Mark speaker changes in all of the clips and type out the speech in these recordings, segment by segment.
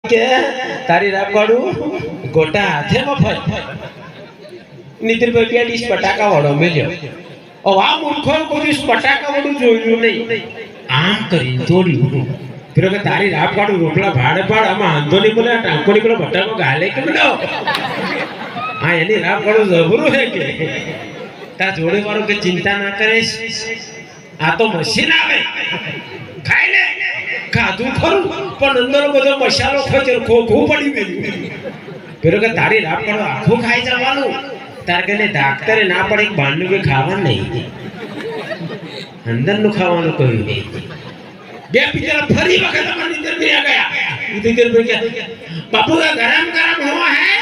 Speaker 1: કે તારી રાપ કાઢું ગોટા હાથે મફત નીતિનભાઈ પેટીસ પટાકા વાળો મેલ્યો આ મૂર્ખો કોઈ પટાકા વાળું જોયું નહીં આમ કરી તોડ્યું फिर अगर तारी राप काढू रोपला भाड़ पाड़ आम आंधो नहीं बोले टांको नहीं बोले बट्टा को गाले के बोलो हाँ यानी राप काढू जबरू है के ता जोड़े वालों के चिंता ना करे आ तो मशीन आवे खाई ले खाधू खरू पण अंदर बधो मसालो खचर खोखो पड़ी गई फिर अगर तारी राप काढू आखो खाई जवानु तार के डॉक्टरे ना पड़े बांधू के खावा नहीं अंदर नु खावानु कोई नहीं बे पिछला फरी वक्त हमारे इधर में आ गया इधर में क्या बापू का गरम गरम हुआ है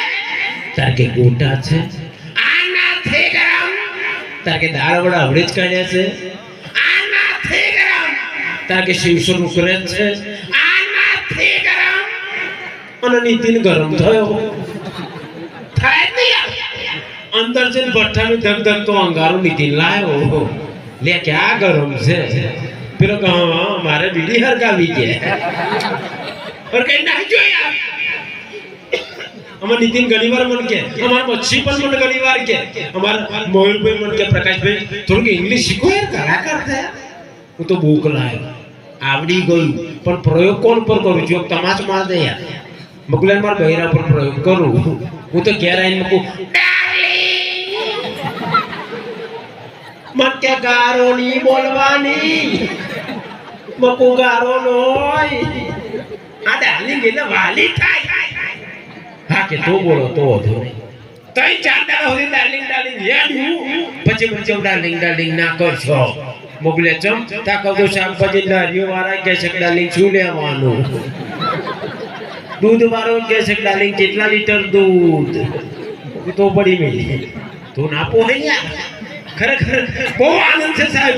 Speaker 1: तार के गोटा છે આના થે ગરમ તાર કે દાળ વડા હવડે જ કાઢ્યા છે આના થે ગરમ તાર કે શિવસર ઉકરે છે આના થે ગરમ અને નીતિન ગરમ થયો થાય નહીં અંદર છે ભઠ્ઠાનું ધક ધક તો અંગારો નીતિન લાયો લે क्या गरम છે फिर कहा हमारे बीड़ी हर का भी और कहीं नहीं जो यार हमारे नितिन गलीवार मन के हमारे मच्छी पर मन गलीवार के हमारे मोहर भाई मन के प्रकाश भाई थोड़ा के इंग्लिश सीखो यार करा करते हैं वो तो भूख लाए आवड़ी गई पर प्रयोग कौन पर करूँ जो तमाच मार दे यार मगुलन मार बहिरा पर प्रयोग करूँ वो तो कह रहा है इनको मन के गारो नहीं बोलवानी मको गारो नोय आ डार्लिंग એટલે વાલી થાય હા કે તો બોલો તો વધુ નહીં તઈ ચાર દાડા હોદી ડાર્લિંગ ડાર્લિંગ યાડું પછી મને ડાર્લિંગ ડાર્લિંગ ના કરશો મોગલે ચમ તા કહો શાકભાજી લારીઓ વાળા કે છે ડાર્લિંગ શું લેવાનું दूध वालों के से ડાર્લિંગ કેટલા લીટર दूध તો પડી મેલી તો ના પોહે યાર खरेखर बहुत आनंद से साहब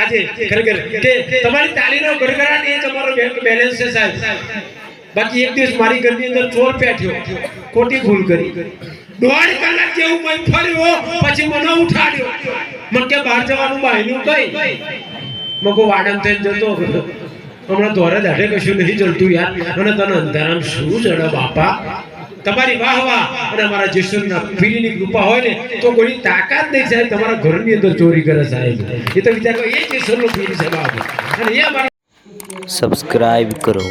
Speaker 1: आज खरेखर के तुम्हारी तालीनो गड़गड़ा नहीं तुम्हारा बैंक बैलेंस से साहब बाकी एक दिवस मारी घर ની અંદર ચોર પેઠ્યો ખોટી ભૂલ કરી દોઢ કલાક જેવું મય ફર્યો પછી મને ઉઠાડ્યો મને કે બહાર જવાનું બાયનું કઈ મગો વાડમ થઈને જતો હમણાં ધોરે દાઢે કશું નહીં ચલતું યાર અને તને અંધારામ શું જડે બાપા તમારી વાહ વાહ અને અમારા જેસુના પીડીની કૃપા હોય ને તો કોઈ તાકાત નહીં સાહેબ તમારા ઘરની અંદર ચોરી કરે સાહેબ એ તો વિચાર એ જેસુનો પીડી છે બાપ અને એ અમારા
Speaker 2: સબસ્ક્રાઇબ કરો।